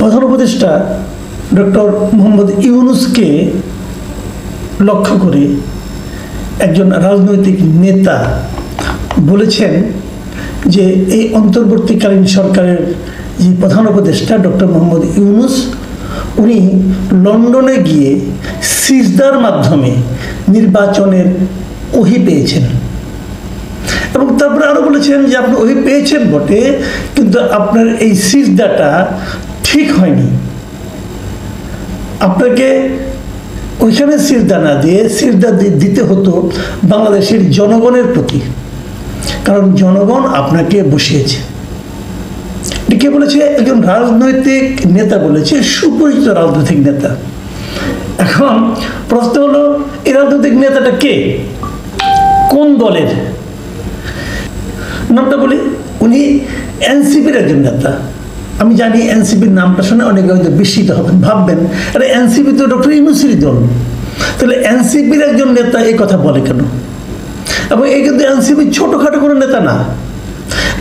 প্রধান উপদেষ্টা ডক্টর মোহাম্মদ ইউনূসকে লক্ষ্য করে একজন রাজনৈতিক নেতা বলেছেন যে এই অন্তর্বর্তীকালীন সরকারের যে প্রধান উপদেষ্টা ডক্টর মোহাম্মদ ইউনূস উনি লন্ডনে গিয়ে সিজদার মাধ্যমে নির্বাচনের ওহী পেয়েছেন এবং তারপরে আরও বলেছেন যে আপনি ওহী পেয়েছেন বটে, কিন্তু আপনার এই সিজদাটা ঠিক হয়নি। আপনাকে ওইখানে সিজদা না দিয়ে সিজদা দিতে হতো বাংলাদেশের জনগণের প্রতি, কারণ জনগণ আপনাকে বসিয়েছে। কে বলেছে? একজন রাজনৈতিক নেতা বলেছে, সুপরিচিত রাজনৈতিক নেতা। এখন প্রশ্ন হলো, এই রাজনৈতিক নেতাটা কে, কোন দলের? নামটা বলি, উনি এনসিপির একজন নেতা। আমি জানি এনসিপির নামটা শুনে অনেকে হয়তো বিস্মিত হবেন, ভাববেন আরে এনসিপি তো ডক্টর ইউনূসেরই দল, তাহলে এনসিপির একজন নেতা এই কথা বলে কেন? এবং এই কিন্তু এনসিপির ছোটোখাটো কোনো নেতা না।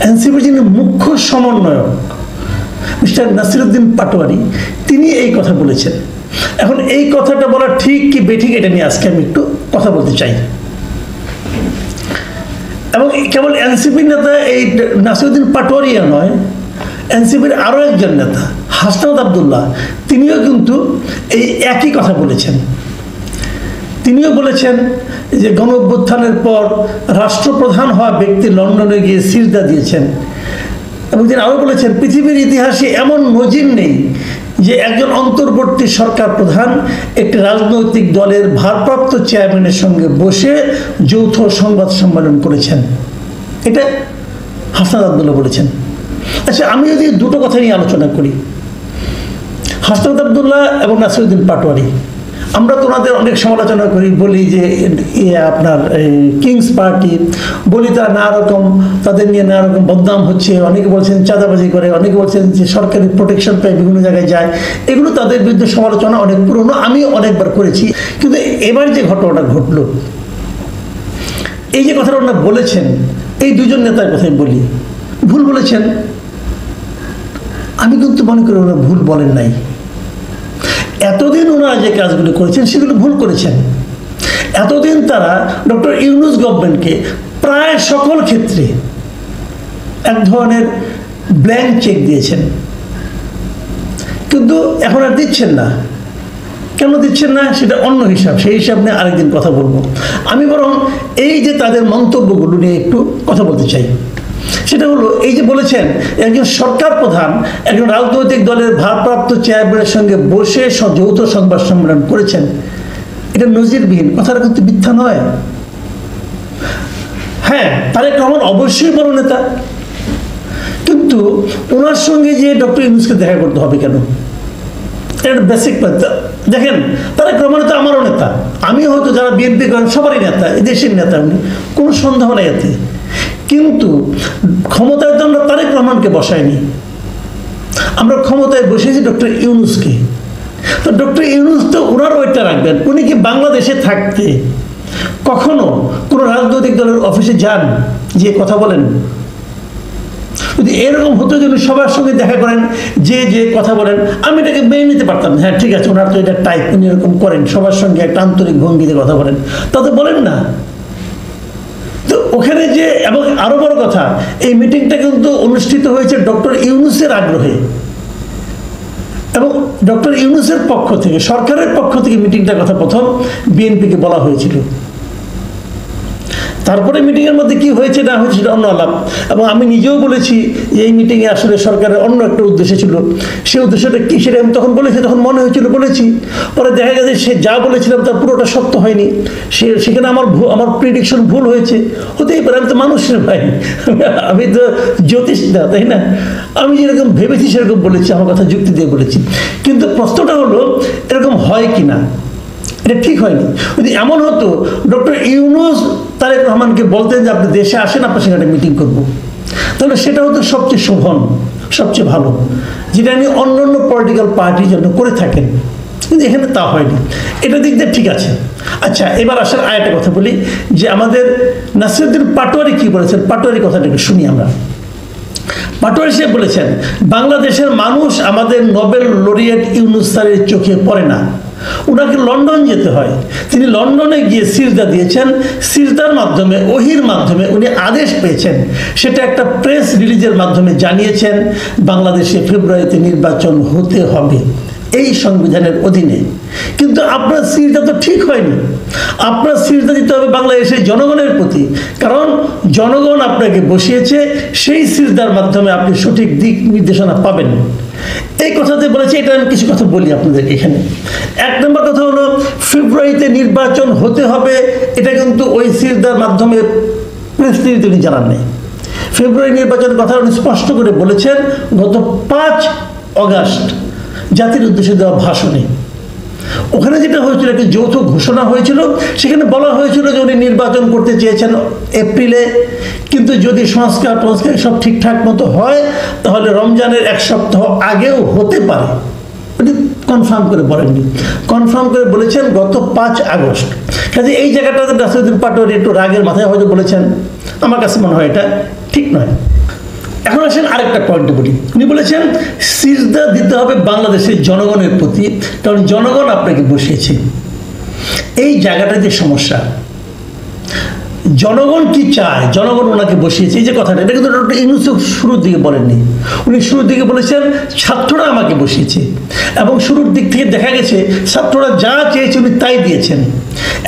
এনসিপির যিনি মুখ্য সমন্বয়ক মিস্টার নাসিরউদ্দিন পাটোয়ারি, তিনি এই কথা বলেছেন। এখন এই কথাটা বলা ঠিক কি বেঠিক, এটা নিয়ে আজকে আমি একটু কথা বলতে চাই। এবং কেবল এনসিপির নেতা এই নাসিরউদ্দিন পাটোয়ারিয়া নয়, এনসিপির আরও একজন নেতা হাসনাত আবদুল্লাহ, তিনিও কিন্তু এই একই কথা বলেছেন। তিনিও বলেছেন যে গণঅভ্যুত্থানের পর রাষ্ট্রপ্রধান হওয়া ব্যক্তি লন্ডনে গিয়ে সিজদা দিয়েছেন। এবং তিনি আরও বলেছেন, পৃথিবীর ইতিহাসে এমন নজির নেই যে একজন অন্তর্বর্তী সরকার প্রধান একটি রাজনৈতিক দলের ভারপ্রাপ্ত চেয়ারম্যানের সঙ্গে বসে যৌথ সংবাদ সম্মেলন করেছেন। এটা হাসনাত আবদুল্লাহ বলেছেন। আচ্ছা, আমি যদি দুটো কথা নিয়ে আলোচনা করি, হাসনাত আবদুল্লাহ এবং নাসিরউদ্দিন পাটোয়ারি, আমরা তো ওনাদের অনেক সমালোচনা করি, বলি যে আপনার কিংস পার্টি, বলি তারা নানা রকম, তাদের নিয়ে নানা রকম বদনাম হচ্ছে। অনেকে বলছেন চাঁদাবাজি করে, অনেকে বলছেন যে সরকারি প্রোটেকশন পেয়ে বিভিন্ন জায়গায় যায়। এগুলো তাদের বিরুদ্ধে সমালোচনা অনেক পুরনো, আমি অনেকবার করেছি। কিন্তু এবার যে ঘটনাটা ঘটলো, এই যে কথাটা ওনারা বলেছেন, এই দুজন নেতার কথাই বলি, ভুল বলেছেন। আমি কিন্তু মনে করি ওনারা ভুল বলেন নাই। এতদিন ওনারা যে কাজগুলো করেছেন সেগুলো ভুল করেছেন। এতদিন তারা ডক্টর ইউনূস গভর্নমেন্টকে প্রায় সকল ক্ষেত্রে এক ধরনের ব্ল্যাঙ্ক চেক দিয়েছেন, কিন্তু এখন আর দিচ্ছেন না। কেন দিচ্ছেন না সেটা অন্য হিসাব, সেই হিসাব নিয়ে আরেকদিন কথা বলবো। আমি বরং এই যে তাদের মন্তব্যগুলো নিয়ে একটু কথা বলতে চাই। সেটা হলো, এই যে বলেছেন একজন সরকার প্রধান একজন রাজনৈতিক দলের ভারপ্রাপ্ত চেয়ারম্যানের সঙ্গে বসে যৌথ সংবাদ সম্মেলন করেছেন, এটা নজিরবিহীন। কথাটা কিন্তু মিথ্যা নয়। হ্যাঁ, তারেক রহমান অবশ্যই বড় নেতা, কিন্তু ওনার সঙ্গে যে ডক্টর ইউনূসকে দেখা করতে হবে কেন? এটা বেসিক। দেখেন, তারেক রহমান তো আমারও নেতা, আমি হয়তো যারা বিএনপি করেন সবারই নেতা, এই দেশের নেতা, উনি কোনো সন্দেহ নেই এতে। কিন্তু ক্ষমতায় তো আমরা তারেক রহমানকে বসাইনি, আমরা ক্ষমতায় বসেছি ডক্টর ইউনূসকে। তো ডক্টর ইউনূস তো ওনার ওইটা রাখবেন। উনি কি বাংলাদেশে থাকতে কখনো কোনো রাজনৈতিক দলের অফিসে যান, যে কথা বলেন? যদি এরকম হতো যে উনি সবার সঙ্গে দেখা করেন, যে যে কথা বলেন, আমি এটাকে মেনে নিতে পারতাম। হ্যাঁ ঠিক আছে, ওনার তো এটা টাইপ, উনি এরকম করেন, সবার সঙ্গে একটা আন্তরিক ভঙ্গিতে কথা বলেন, তা তো বলেন না। তো ওখানে যে, এবং আরো বড় কথা, এই মিটিংটা কিন্তু অনুষ্ঠিত হয়েছে ডক্টর ইউনূসের আগ্রহে, এবং ডক্টর ইউনূসের পক্ষ থেকে, সরকারের পক্ষ থেকে মিটিংটার কথা প্রথম বিএনপিকে বলা হয়েছিল। তারপরে মিটিংয়ের মধ্যে কি হয়েছে না হয়েছে সেটা অন্য আলাপ। এবং আমি নিজেও বলেছি যে এই মিটিংয়ে আসলে সরকারের অন্য একটা উদ্দেশ্য ছিল। সেই উদ্দেশ্যটা কি সেটা আমি তখন বলেছি, তখন মনে হয়েছিল বলেছি। পরে দেখা গেছে সে যা বলেছিলাম তার পুরোটা সত্য হয়নি, সেখানে আমার প্রেডিকশন ভুল হয়েছে। হতেই পারে, আমি তো মানুষের ভাই, আমি তো জ্যোতিষ না, তাই না? আমি যেরকম ভেবেছি সেরকম বলেছি, আমার কথা যুক্তি দিয়ে বলেছি। কিন্তু প্রশ্নটা হলো, এরকম হয় কি না, এটা ঠিক হয়নি। যদি এমন হতো ডক্টর ইউনূস তারেক রহমানকে বলতেন যে আপনি দেশে আসেন, আপনার সেখানে মিটিং করব, তাহলে সেটা হতো সবচেয়ে শোভন, সবচেয়ে ভালো, যেটা নিয়ে অন্য অন্য পলিটিক্যাল পার্টির জন্য করে থাকেন। কিন্তু এখানে তা হয়নি। এটা দিক দিয়ে ঠিক আছে। আচ্ছা, এবার আসার আরেকটা কথা বলি, যে আমাদের নাসিরউদ্দিন পাটোয়ারি কি বলেছেন, পাটোয়ারি কথাটা একটু শুনি আমরা। পাটোয়ারি সাহেব বলেছেন, বাংলাদেশের মানুষ আমাদের নোবেল লরিয়েট ইউনূস স্যারের চোখে পড়ে না, ওনাকে লন্ডন যেতে হয়। তিনি লন্ডনে গিয়ে সিজদা দিয়েছেন, সিজদার মাধ্যমে ওহির মাধ্যমে উনি আদেশ পেয়েছেন, সেটা একটা প্রেস রিলিজের মাধ্যমে জানিয়েছেন বাংলাদেশে ফেব্রুয়ারিতে নির্বাচন হতে হবে এই সংবিধানের অধীনে। কিন্তু আপনার সিজদা তো ঠিক হয়নি, আপনার সিজদা দিতে হবে বাংলাদেশের জনগণের প্রতি, কারণ জনগণ আপনাকে বসিয়েছে, সেই সিজদার মাধ্যমে আপনি সঠিক দিক নির্দেশনা পাবেন। এই কথাতে বলেছে, এটা আমি কিছু কথা বলি আপনাদেরকে এখানে। এক নম্বর কথা হলো, ফেব্রুয়ারিতে নির্বাচন হতে হবে, এটা কিন্তু ওই সিজদার মাধ্যমে প্রেস রিলিজে তিনি জানান নেই। ফেব্রুয়ারি নির্বাচনের কথা উনি স্পষ্ট করে বলেছেন গত 5 অগাস্ট জাতির উদ্দেশ্যে দেওয়া ভাষণে। ওখানে যেটা হয়েছিল, একটি যৌথ ঘোষণা হয়েছিল, সেখানে বলা হয়েছিল যে উনি নির্বাচন করতে চেয়েছেন এপ্রিলে, কিন্তু যদি সংস্কার সব ঠিকঠাক মতো হয় তাহলে রমজানের 1 সপ্তাহ আগেও হতে পারে। উনি কনফার্ম করে বলেননি, কনফার্ম করে বলেছেন গত 5 আগস্ট। কাজে এই জায়গাটাতে নাসিরউদ্দিন পাটোয়ারি একটু রাগের মাথায় হয়তো বলেছেন, আমার কাছে মনে হয় এটা ঠিক নয়। এখন আসেন আরেকটা পয়েন্টে বলি, উনি বলেছেন সিজদা দিতে হবে বাংলাদেশের জনগণের প্রতি, কারণ জনগণ আপনাকে বসিয়েছে। এই জায়গাটা যে সমস্যা, জনগণ কি চায়, জনগণ ওনাকে বসিয়েছে, এই যে কথাটা, এটা কিন্তু ডক্টর ইউনূস শুরুর দিকে বলেননি। উনি শুরুর দিকে বলেছেন ছাত্ররা আমাকে বসিয়েছে, এবং শুরুর দিক থেকে দেখা গেছে ছাত্ররা যা চেয়েছে উনি তাই দিয়েছেন।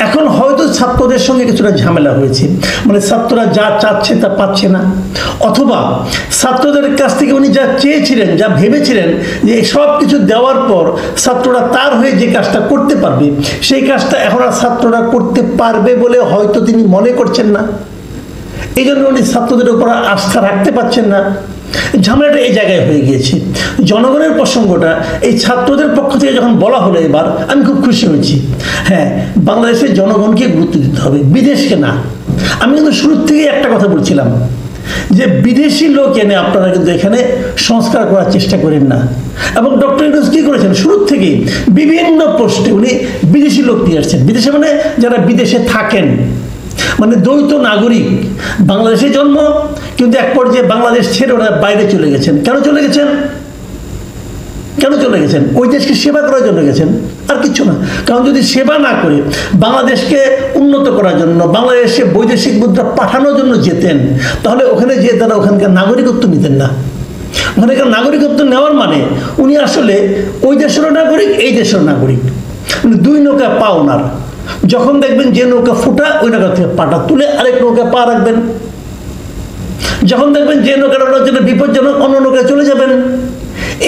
এখন হয়তো ছাত্রদের সঙ্গে কিছুটা ঝামেলা হয়েছে, মানে ছাত্ররা যা চাচ্ছে তা পাচ্ছে না, অথবা ছাত্রদের কাছ থেকে উনি যা চেয়েছিলেন, যা ভেবেছিলেন যে সব কিছু দেওয়ার পর ছাত্ররা তার হয়ে যে কাজটা করতে পারবে, সেই কাজটা এখন আর ছাত্ররা করতে পারবে বলে হয়তো তিনি মনে করছেন না। এই জন্য উনি ছাত্রদের উপর আস্থা রাখতে পারছেন না। ঝামেলাটা এই জায়গায় হয়ে গিয়েছে। জনগণের প্রসঙ্গটা এই ছাত্রদের পক্ষ থেকে যখন বলা হলো, এবার আমি খুব খুশি হয়েছি। হ্যাঁ, বাংলাদেশের জনগণকে গুরুত্ব দিতে হবে, বিদেশকে না। আমি কিন্তু শুরুর থেকেই একটা কথা বলছিলাম যে বিদেশি লোক এনে আপনারা কিন্তু এখানে সংস্কার করার চেষ্টা করেন না। এবং ডক্টর ইউনূস কি করেছেন, শুরুর থেকেই বিভিন্ন পোস্টে উনি বিদেশি লোক নিয়ে আসছেন। বিদেশে মানে যারা বিদেশে থাকেন, মানে দ্বৈত নাগরিক, বাংলাদেশে জন্ম কিন্তু এক পর্যায়ে বাংলাদেশ ছেড়ে ওরা বাইরে চলে গেছেন। কেন চলে গেছেন? কেন চলে গেছেন? ওই দেশকে সেবা করার জন্য গেছেন, আর কিছু না। কারণ যদি সেবা না করে বাংলাদেশকে উন্নত করার জন্য, বাংলাদেশে বৈদেশিক মুদ্রা পাঠানোর জন্য যেতেন, তাহলে ওখানে যেয়ে তারা ওখানকার নাগরিকত্ব নিতেন না। ওখানকার নাগরিকত্ব নেওয়ার মানে উনি আসলে ওই দেশেরও নাগরিক, এই দেশের নাগরিক, মানে 2 নৌকা পা ওনার। যখন দেখবেন যে নৌকা ফুটা, ওই নৌকা থেকে পাটা তুলে আরেক নৌকা পা রাখবেন। যখন দেখবেন যে নৌকাটা ওনার জন্য বিপজ্জনক, অন্য নৌকায় চলে যাবেন।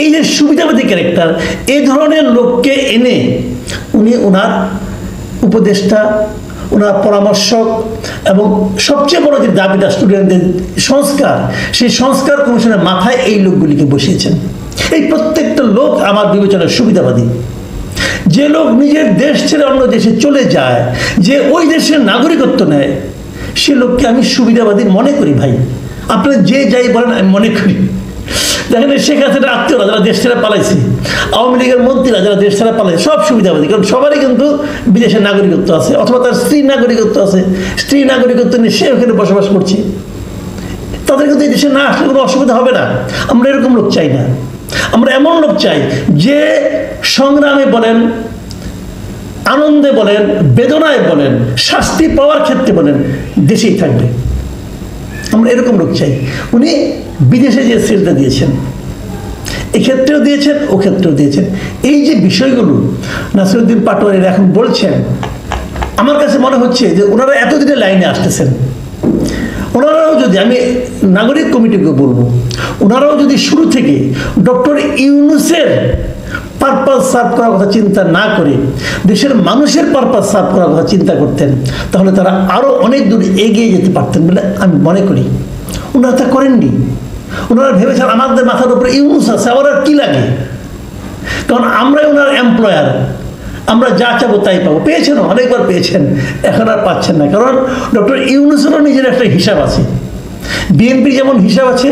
এই যে সুবিধাবাদী ক্যারেক্টার, এই ধরনের লোককে এনে উনি ওনার উপদেষ্টা, ওনার পরামর্শক, এবং সবচেয়ে বড় যে দাবিটা স্টুডেন্টদের সংস্কার, সেই সংস্কার কমিশনের মাথায় এই লোকগুলিকে বসিয়েছেন। এই প্রত্যেকটা লোক আমার বিবেচনায় সুবিধাবাদী। যে লোক নিজের দেশ ছেড়ে অন্য দেশে চলে যায়, যে ওই দেশের নাগরিকত্ব নেয়, সে লোককে আমি সুবিধাবাদী মনে করি। ভাই, আপনারা যে যাই বলেন, আমি মনে করি। দেখেন, শেখ হাসিনার আত্মীয়রা যারা দেশ ছেড়ে পালাইছে, আওয়ামী লীগের মন্ত্রীরা যারা দেশ ছেড়ে পালাইছে, সব সুবিধাবাদী। কারণ সবারই কিন্তু বিদেশের নাগরিকত্ব আছে, অথবা তার স্ত্রীর নাগরিকত্ব আছে। স্ত্রী নাগরিকত্ব নিয়ে সে ওখানে বসবাস করছে, তাদের কিন্তু এই দেশে না আসলে কোনো অসুবিধা হবে না। আমরা এরকম লোক চাই না। আমরা এমন লোক চাই যে সংগ্রামে বলেন, আনন্দে বলেন, বেদনায় বলেন, শাস্তি পাওয়ার ক্ষেত্রে বলেন, দেশেই থাকবে। আমরা এরকম লোক চাই। উনি বিদেশে যে সিজদা দিয়েছেন, এক্ষেত্রেও দিয়েছেন, ও ক্ষেত্রেও দিয়েছেন। এই যে বিষয়গুলো নাসিরউদ্দিন পাটোয়ারি এখন বলছেন, আমার কাছে মনে হচ্ছে যে ওনারা এতদিনে লাইনে আসতেছেন। ওনারাও যদি, আমি নাগরিক কমিটিকে বলবো, ওনারাও যদি শুরু থেকে ডক্টর ইউনূসের পারপাস সার্ভ করার কথা চিন্তা না করে দেশের মানুষের পারপাস সার্ভ করার কথা চিন্তা করতেন, তাহলে তারা আরও অনেক দূর এগিয়ে যেতে পারতেন বলে আমি মনে করি। ওনারা তা করেননি। ওনারা ভেবেছেন আমাদের মাথার উপরে ইউনূস আছে, আবার আর কি লাগে, কারণ আমরাই ওনার এমপ্লয়ার, আমরা যা চাবো তাই পাবো। পেয়েছেন, অনেকবার পেয়েছেন, এখন আর পাচ্ছেন না। কারণ ডক্টর ইউনূসেরও নিজের একটা হিসাব আছে, বিএনপির যেমন হিসাব আছে,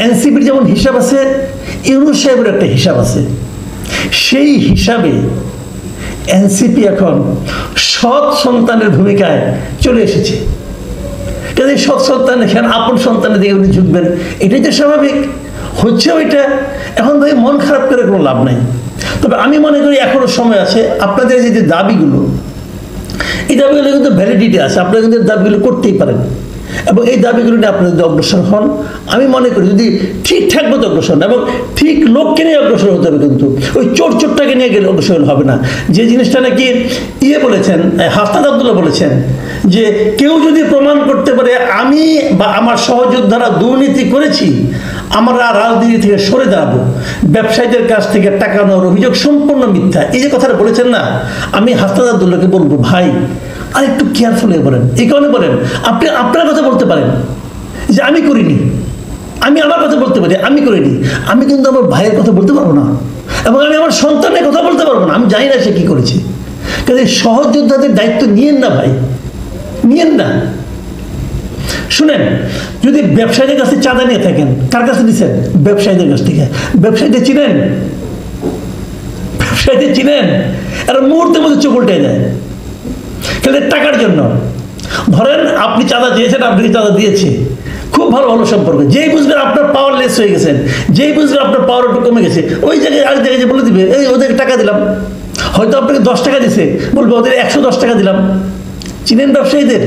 এনসিপির যেমন হিসাব আছে, ইউনূস সাহেবের একটা হিসাব আছে। সেই হিসাবে এনসিপি এখন সৎ সন্তানের ভূমিকায় চলে এসেছে। কাজে সৎ সন্তান এখানে আপন সন্তানের দিকে উনি ঝুঁকবেন, এটাই তো স্বাভাবিক হচ্ছে ওইটা। এখন ভাই মন খারাপ করে কোনো লাভ নাই। তবে আমি মনে করি এখনো সময় আছে, আপনাদের যে দাবিগুলো, এই দাবিগুলো কিন্তু ভ্যালিডিটি আছে, আপনারা কিন্তু দাবিগুলো করতেই পারেন এবং এই দাবিগুলো নিয়ে আপনারা যদি অগ্রসর হন, আমি মনে করি যদি ঠিকঠাক মতো অগ্রসর হন এবং ঠিক লোককে নিয়ে অগ্রসর হতে হবে, কিন্তু ওই চোরটাকে নিয়ে গেলে অগ্রসর হবে না। যে জিনিসটা নাকি বলেছেন, হাসনাত আব্দুল্লাহ বলেছেন যে কেউ যদি প্রমাণ করতে পারে আমি বা আমার সহযোদ্ধারা দুর্নীতি করেছি, আমরা রাজনীতি থেকে সরে দাঁড়াবো, ব্যবসায়ীদের কাছ থেকে টাকা নেওয়ার অভিযোগ সম্পূর্ণ মিথ্যা, এই যে কথাটা বলেছেন না, আমি হাসনাত আব্দুল্লাহকে বলবো ভাই আর একটু কেয়ারফুল হয়ে বলেন। এই কারণে বলেন, আপনি আপনার কথা বলতে পারেন যে আমি করিনি, আমি আমার কথা বলতে পারি আমি করিনি, আমি কিন্তু আমার ভাইয়ের কথা বলতে পারবো না এবং আমি আমার সন্তানের কথা বলতে পারবো না, আমি জানি না সে কি করেছে। কাজে সহযোদ্ধাদের দায়িত্ব নিয়েন না ভাই, নিয়েন না। শুনেন, যদি ব্যবসায়ীদের কাছে চাঁদা নিয়ে থাকেন, কার কাছে দিচ্ছেন? ব্যবসায়ীদের কাছ থেকে। ব্যবসায়ীদের চিনেন? ব্যবসায়ীদের চিনেন? এরা মুহূর্তের মধ্যে চোখ উল্টে যায় তাদের টাকার জন্য। ধরেন আপনি চাঁদা চেয়েছেন, আপনাকে চাঁদা দিয়েছে, খুব ভালো ভালো সম্পর্ক, যেই বুঝবেন আপনার পাওয়ার লেস হয়ে গেছেন, যেই বুঝবেন আপনার পাওয়ার একটু কমে গেছে, ওই জায়গায় আরেক জায়গায় বলে দিবে এই ওদেরকে টাকা দিলাম, হয়তো আপনাকে 10 টাকা দিছে, বলবে ওদের 110 টাকা দিলাম। চিনেন ব্যবসায়ীদের?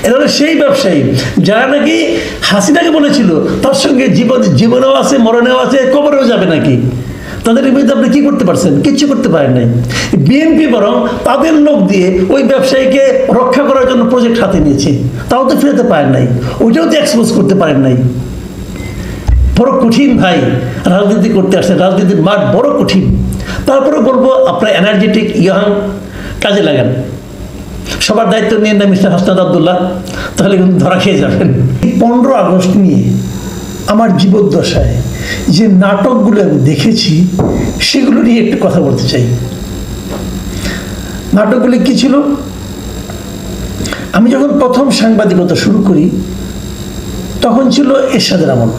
এরা হলো সেই ব্যবসায়ী যারা নাকি হাসিনাকে বলেছিল তার সঙ্গে জীবনেও আছে, মরণেও আছে, কবরেও যাবে নাকি। তাদের বিরুদ্ধে আপনি কি করতে পারছেন? কিচ্ছু করতে পারেন নাই। বিএনপি বরং তাদের লোক দিয়ে ওই ব্যবসায়ীকে রক্ষা করার জন্য প্রজেক্ট হাতে নিয়েছে, তাও তো ফেরাতে পারেন নাই, ওইটাও তো এক্সপোজ করতে পারেন নাই। বড় কঠিন ভাই রাজনীতি করতে আসছে, রাজনীতির মাঠ বড় কঠিন। তারপরে বলবো আপনার এনার্জেটিক ইয়াং কাজে লাগান, সবার দায়িত্ব নিয়ে না মিস্টার হাসনাত আব্দুল্লাহ, তাহলে কিন্তু ধরা খেয়ে যাবেন। 15 আগস্ট নিয়ে আমার জীবদ্দশায় যে নাটকগুলো আমি দেখেছি সেগুলো নিয়ে একটু কথা বলতে চাই। নাটকগুলি কি ছিল? আমি যখন প্রথম সাংবাদিকতা শুরু করি তখন ছিল এরশাদের আমল,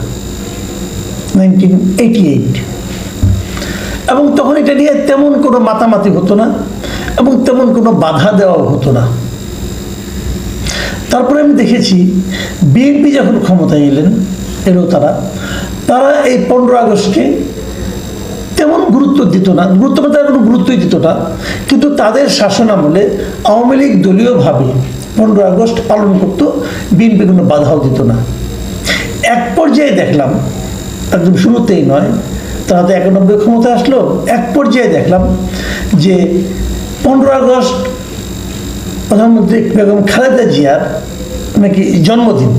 1988, এবং তখন এটা নিয়ে তেমন কোনো মাতামাতি হতো না এবং তেমন কোনো বাধা দেওয়া হতো না। তারপরে আমি দেখেছি বিএনপি যখন ক্ষমতায় এলো তারা এই 15 আগস্টকে তেমন গুরুত্ব দিত না, গুরুত্ব বলতে কোনো গুরুত্বই দিত না, কিন্তু তাদের শাসন আমলে আওয়ামী লীগ দলীয়ভাবে 15 আগস্ট পালন করত, বিএনপি কোনো বাধাও দিত না। এক পর্যায়ে দেখলাম, একদম শুরুতেই নয়, তারা তো 91 ক্ষমতায় আসলো, এক পর্যায়ে দেখলাম যে 15 আগস্ট প্রধানমন্ত্রী বেগম খালেদা জিয়ার নাকি জন্মদিন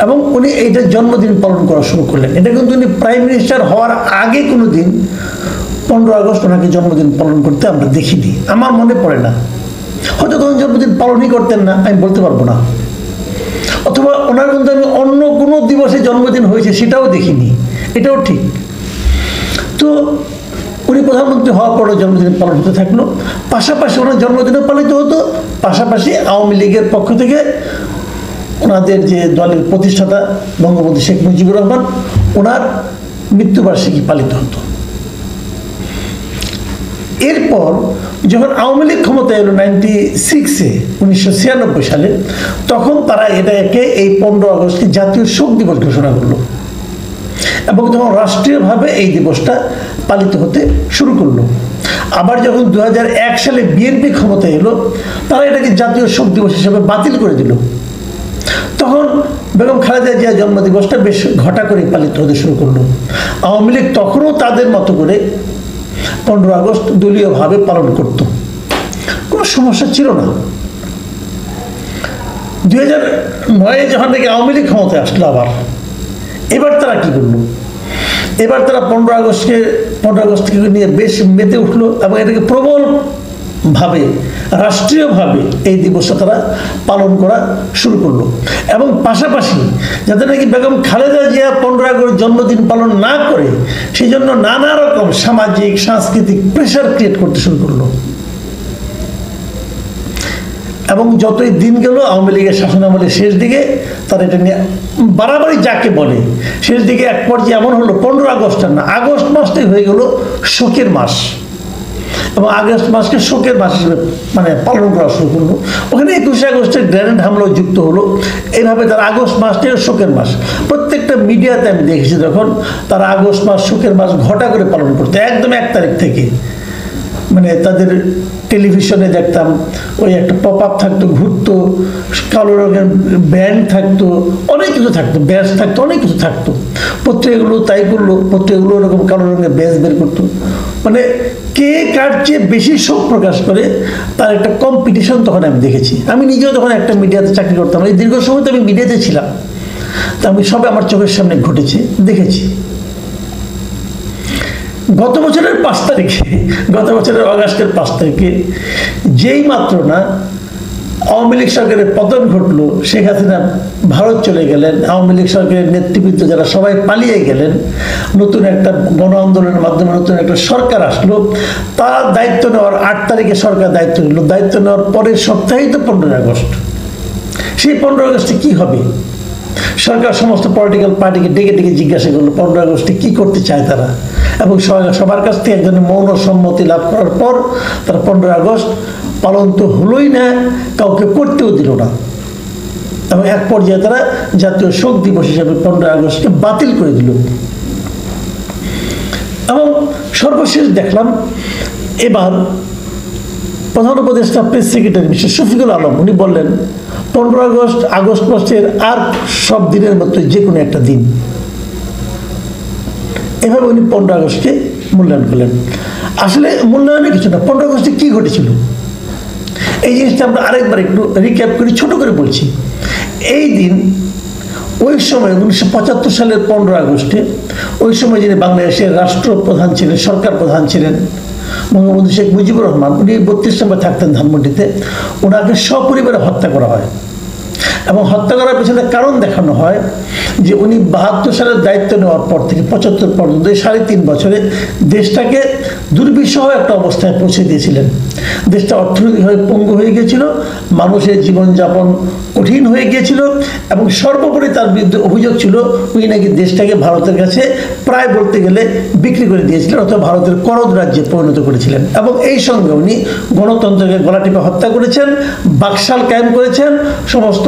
এবং উনি এইটা জন্মদিন পালন করা শুরু করলেন। এটা কিন্তু উনি প্রাইম মিনিস্টার হওয়ার আগে কোনো দিন 15 আগস্ট ওনাকে জন্মদিন পালন করতে আমরা দেখিনি, আমার মনে পড়ে না। হয়তো তখন জন্মদিন পালনই করতেন না, আমি বলতে পারবো না, অথবা ওনার কিন্তু আমি অন্য কোনো দিবসে জন্মদিন হয়েছে সেটাও দেখিনি, এটাও ঠিক। তো উনি প্রধানমন্ত্রী হওয়ার পরে জন্মদিন পালন হতে থাকলো, পাশাপাশি ওনার জন্মদিনও পালিত হতো, পাশাপাশি আওয়ামী লীগের পক্ষ থেকে ওনাদের যে দলের প্রতিষ্ঠাতা বঙ্গবন্ধু শেখ মুজিবুর রহমান, ওনার মৃত্যুবার্ষিকী পালিত হতো। এরপর যখন আওয়ামী লীগ ক্ষমতায় এলো 1996 সালে, তখন তারা এটাকে এই 15 আগস্টকে জাতীয় শোক দিবস ঘোষণা করলো এবং তখন রাষ্ট্রীয়ভাবে এই দিবসটা পালিত হতে শুরু করলো। আবার যখন 2001 সালে বিএনপি ক্ষমতায় এলো, তারা এটাকে জাতীয় শোক দিবস হিসেবে বাতিল করে দিল। তখন বেগম খালেদা জিয়া জন্মদিবসটা বেশ ঘটা করে পালিত হতে শুরু করলো। আওয়ামী লীগ তখনও তাদের মতো করে 15 আগস্ট দলীয়ভাবে পালন করত, কোনো সমস্যা ছিল না। 2009 যখন থেকে আওয়ামী লীগ ক্ষমতায় আসলো, আবার এবার তারা কি করলো? এবার তারা 15 আগস্টকে নিয়ে বেশ মেতে উঠলো এবং এটাকে প্রবলভাবে রাষ্ট্রীয়ভাবে এই দিবসটা তারা পালন করা শুরু করলো এবং পাশাপাশি যাতে নাকি বেগম খালেদা জিয়া 15 আগস্ট জন্মদিন পালন না করে সেই জন্য নানা রকম সামাজিক সাংস্কৃতিক প্রেশার ক্রিয়েট করতে শুরু করলো। এবং যতই দিন গেল আওয়ামী লীগের শাসনামলের শেষ দিকে তারা এটা নিয়ে বাড়াবাড়ি যাকে বলে, শেষ দিকে এক পর্যায়ে এমন হলো 15 আগস্ট না, আগস্ট মাসটাই হয়ে গেল শোকের মাস এবং আগস্ট মাসকে শোকের মাস হিসেবে মানে পালন করা শুরু করলো। ওখানে 21শে আগস্টের গ্রেনেড হামলাও যুক্ত হলো। এইভাবে তারা আগস্ট মাসটাই শোকের মাস। প্রত্যেকটা মিডিয়াতে আমি দেখেছি যখন তারা আগস্ট মাস শোকের মাস ঘটা করে পালন করতো, একদম 1 তারিখ থেকে। মানে তাদের টেলিভিশনে দেখতাম ওই একটা পপ আপ থাকতো, ঘুরতো, কালো রঙের ব্যান্ড থাকতো, অনেক কিছু থাকতো, ব্যাস থাকতো, অনেক কিছু থাকতো। পত্রিকাগুলো তাই করলো, পত্রিকাগুলো ওরকম কালো রঙের ব্যাস বের করতো। মানে কে কার চেয়ে বেশি শোক প্রকাশ করে তার একটা কম্পিটিশন তখন আমি দেখেছি। আমি নিজেও তখন একটা মিডিয়াতে চাকরি করতাম, এই দীর্ঘ সময় তো আমি মিডিয়াতে ছিলাম, তা আমি সবে আমার চোখের সামনে ঘটেছে দেখেছি। গত বছরের 5 তারিখে, গত বছরের অগাস্টের 5 তারিখে যেই মাত্র না আওয়ামী লীগ সরকারের পতন ঘটলো, শেখ হাসিনা ভারত চলে গেলেন, আওয়ামী লীগ সরকারের নেতৃবৃন্দ যারা সবাই পালিয়ে গেলেন, নতুন একটা গণ আন্দোলনের মাধ্যমে নতুন একটা সরকার আসলো। তার দায়িত্ব নেওয়ার 8 তারিখে সরকার দায়িত্ব নিল। দায়িত্ব নেওয়ার পরের সপ্তাহেই তো 15 আগস্ট। সেই 15 আগস্টে কী হবে? সরকার সমস্ত পলিটিক্যাল পার্টিকে ডেকে ডেকে জিজ্ঞাসা করলো 15 আগস্টে কী করতে চায় তারা, এবং সবার কাছ থেকে একজনের মৌন সম্মতি লাভ করার পর তারা 15 আগস্ট পালন তো হলোই না, কাউকে করতেও দিল না, এবং এক পর্যায়ে তারা জাতীয় শোক দিবস হিসেবে 15 আগস্টকে বাতিল করে দিল। এবং সর্বশেষ দেখলাম এবার প্রধান উপদেষ্টা press secretary mister Shafiqul Alam উনি বললেন 15 আগস্ট মাসের আর সব দিনের মতো যে কোনো একটা দিন। এভাবে উনি 15 আগস্টকে মূল্যায়ন করলেন। আসলে মূল্যায়নে কিছু না, 15 আগস্টে কী ঘটেছিল এই জিনিসটা আমরা আরেকবার একটু রিক্যাপ করি, ছোট করে বলছি। এই দিন ওই সময় 1975 সালের 15 আগস্টে ওই সময় যিনি বাংলাদেশের রাষ্ট্রপ্রধান ছিলেন, সরকার প্রধান ছিলেন বঙ্গবন্ধু শেখ মুজিবুর রহমান, উনি 32 নম্বর থাকতেন ধানমন্ডিতে। ওনাকে সপরিবারে হত্যা করা হয়, এবং হত্যা করার পেছনে কারণ দেখানো হয় যে উনি 72 সালের দায়িত্ব নেওয়ার পর থেকে 75 পর্যন্ত 3.5 বছরে দেশটাকে দুর্বিষহ একটা অবস্থায় পৌঁছে দিয়েছিলেন। দেশটা অর্থনৈতিকভাবে পঙ্গু হয়ে গিয়েছিল, মানুষের জীবনযাপন কঠিন হয়ে গিয়েছিল, এবং সর্বোপরি তার বিরুদ্ধে অভিযোগ ছিল উনি নাকি দেশটাকে ভারতের কাছে প্রায় বলতে গেলে বিক্রি করে দিয়েছিলেন, অথবা ভারতের করদ রাজ্যে পরিণত করেছিলেন। এবং এই সঙ্গে উনি গণতন্ত্রকে গলা টিপে হত্যা করেছেন, বাকশাল কায়েম করেছেন, সমস্ত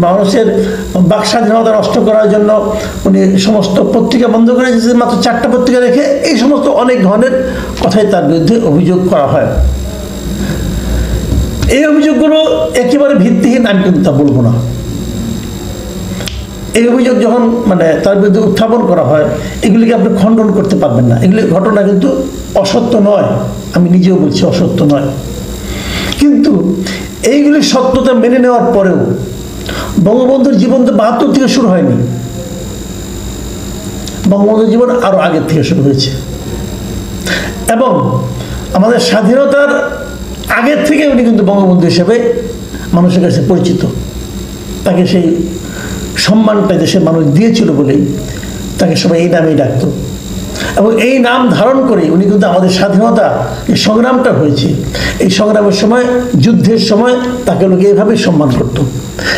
মানুষের বাক স্বাধীনতা নষ্ট করার জন্য উনি সমস্ত পত্রিকা বন্ধ করে দিয়েছেন, মাত্র 4টা পত্রিকা রেখে। এই সমস্ত অনেক ধরনের কথাই তার বিরুদ্ধে অভিযোগ করা হয়। এই অভিযোগগুলো একেবারে ভিত্তিহীন আমি কিন্তু তা বলবো না। এই অভিযোগ যখন মানে তার বিরুদ্ধে উত্থাপন করা হয়, এগুলিকে আপনি খণ্ডন করতে পারবেন না। এগুলি ঘটনা কিন্তু অসত্য নয়, আমি নিজেও বলছি অসত্য নয়। কিন্তু এইগুলি সত্যতা মেনে নেওয়ার পরেও বঙ্গবন্ধুর জীবন তো 72 থেকে শুরু হয়নি, বঙ্গবন্ধুর জীবন আরো আগের থেকে শুরু হয়েছে, এবং আমাদের স্বাধীনতার আগের থেকে উনি কিন্তু বঙ্গবন্ধু হিসেবে মানুষের কাছে পরিচিত। তাকে সেই সম্মানটা দেশের মানুষ দিয়েছিল বলেই তাকে সবাই এই নামেই ডাকত, এবং এই নাম ধারণ করে উনি কিন্তু আমাদের স্বাধীনতা যে সংগ্রামটা হয়েছে, এই সংগ্রামের সময়, যুদ্ধের সময় তাকে লোকে এইভাবেই সম্মান করত।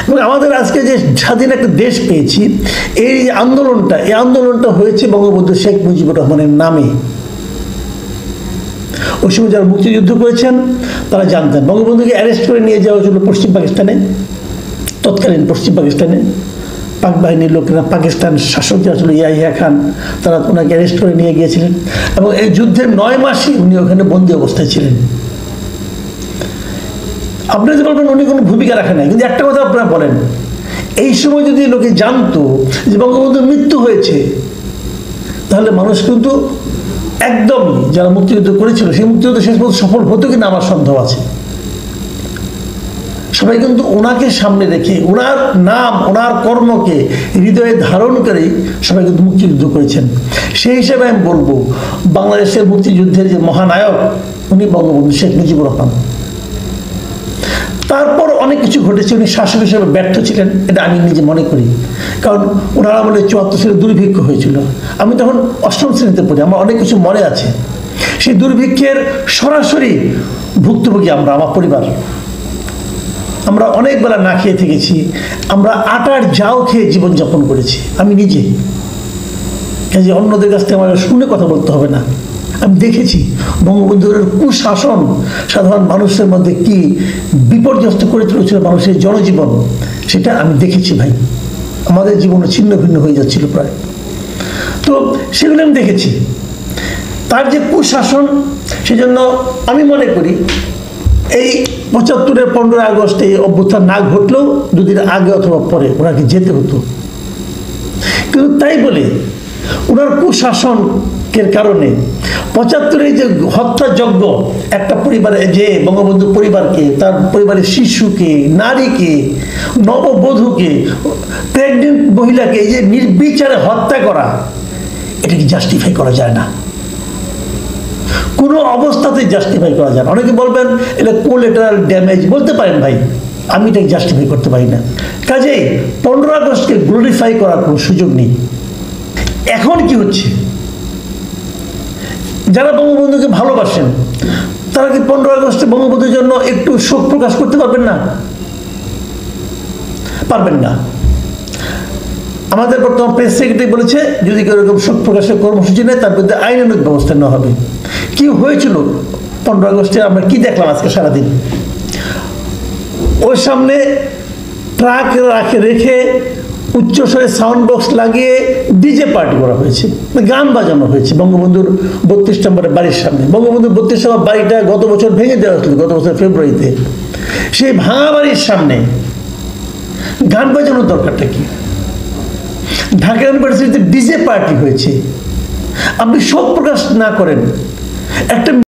এবং আমাদের আজকে যে স্বাধীন একটা দেশ পেয়েছি, এই আন্দোলনটা হয়েছে বঙ্গবন্ধু শেখ মুজিবুর রহমানের নামে। ওই সময় যারা মুক্তিযুদ্ধ করেছেন তারা জানতেন। বঙ্গবন্ধুকে অ্যারেস্ট করে নিয়ে যাওয়া হয়েছিল পশ্চিম পাকিস্তানে, তৎকালীন পশ্চিম পাকিস্তানে। পাক বাহিনীর লোকেরা, পাকিস্তান শাসক যারা ছিল ইয়াহিয়া খান, তারা ওনাকে অ্যারেস্ট করে নিয়ে গিয়েছিলেন, এবং এই যুদ্ধের 9 মাসই উনি ওখানে বন্দী অবস্থায় ছিলেন। আপনি যদি বলবেন উনি কোনো ভূমিকা রাখেন না, কিন্তু একটা কথা আপনারা বলেন, এই সময় যদি লোকে জানতো যে বঙ্গবন্ধুর মৃত্যু হয়েছে, তাহলে মানুষ কিন্তু একদমই যারা মুক্তিযুদ্ধ করেছিল সেই মুক্তিযুদ্ধ শেষ পর্যন্ত সফল হতো কিনা আমার সন্দেহ আছে। সবাই কিন্তু ওনাকে সামনে রেখে, ওনার নাম, ওনার কর্মকে হৃদয়ে ধারণ করেই সবাই কিন্তু মুক্তিযুদ্ধ করেছেন। সেই হিসেবে আমি বলবো বাংলাদেশের মুক্তিযুদ্ধের যে মহানায়ক উনি বঙ্গবন্ধু শেখ মুজিবুর রহমান। তারপর অনেক কিছু ঘটেছে, উনি শাসক হিসেবে ব্যর্থ ছিলেন, এটা আমি নিজে মনে করি। কারণ ওনার আমলে 74 সালে দুর্ভিক্ষ হয়েছিল, আমি তখন 8ম শ্রেণীতে পড়ি, আমার অনেক কিছু মনে আছে। সেই দুর্ভিক্ষের সরাসরি ভুক্তভোগী আমরা, আমার পরিবার। আমরা অনেক বেলা না খেয়ে থেকেছি, আমরা আটার জাউ খেয়ে জীবনযাপন করেছি আমি নিজে। কাজে অন্যদের কাছ থেকে আমার শুনে কথা বলতে হবে না, আমি দেখেছি বঙ্গবন্ধুর কুশাসন সাধারণ মানুষের মধ্যে কি বিপর্যস্ত করে তুলেছিল মানুষের জনজীবন, সেটা আমি দেখেছি ভাই। আমাদের জীবনে ছিন্ন ভিন্ন হয়ে যাচ্ছিল প্রায়। তো সেগুলো আমি দেখেছি, তার যে কুশাসন, সেজন্য আমি মনে করি এই ৭৫-এর ১৫ আগস্ট এই অভ্যুত্থান না ঘটলেও দুদিন আগে অথবা পরে ওনাকে যেতে হতো। কিন্তু তাই বলে ওনার কুশাসনের কারণে ৭৫-এর যে হত্যাযজ্ঞ, একটা পরিবারে যে বঙ্গবন্ধু পরিবারকে, তার পরিবারের শিশুকে, নারীকে, নববধূকে, প্রেগনেন্ট মহিলাকে এই যে নির্বিচারে হত্যা করা, এটাকে জাস্টিফাই করা যায় না, কোনো অবস্থাতেই জাস্টিফাই করা যায় না। অনেকে বলবেন এটা কোলেটারাল ড্যামেজ, বলতে পারেন ভাই, আমি এটাকে জাস্টিফাই করতে পারি না। কাজেই ১৫ আগস্টকে গ্লোরিফাই করার কোনো সুযোগ নেই। এখন কি হচ্ছে, যারা বঙ্গবন্ধুকে ভালোবাসেন তারা কি ১৫ আগস্টে বঙ্গবন্ধুর জন্য একটু শোক প্রকাশ করতে পারবেন না? পারবেন না। আমাদের বর্তমান প্রেস সেক্রেটারি বলেছে যদি এরকম শোক প্রকাশের কর্মসূচি নেয় তার বিরুদ্ধে আইনানুগ ব্যবস্থা নেওয়া হবে। কি হয়েছিল ১৫ আগস্টে আমরা কি দেখলাম আজকে সারাদিন? ওর সামনে ট্রাক রেখে উচ্চস্বরে সাউন্ড বক্স লাগিয়ে ডিজে পার্টি করা হয়েছে, গান বাজানো হয়েছে বঙ্গবন্ধুর ৩২ নম্বরের বাড়ির সামনে। বঙ্গবন্ধুর ৩২ নম্বর বাড়িটা গত বছর ভেঙে দেওয়া হয়েছিল, গত বছর ফেব্রুয়ারিতে। সেই ভাঙা বাড়ির সামনে গান বাজানোর দরকারটা কি? ঢাকা ইউনিভার্সিটিতে ডিজে পার্টি হয়েছে, আপনি শোক প্রকাশ না করেন, একটা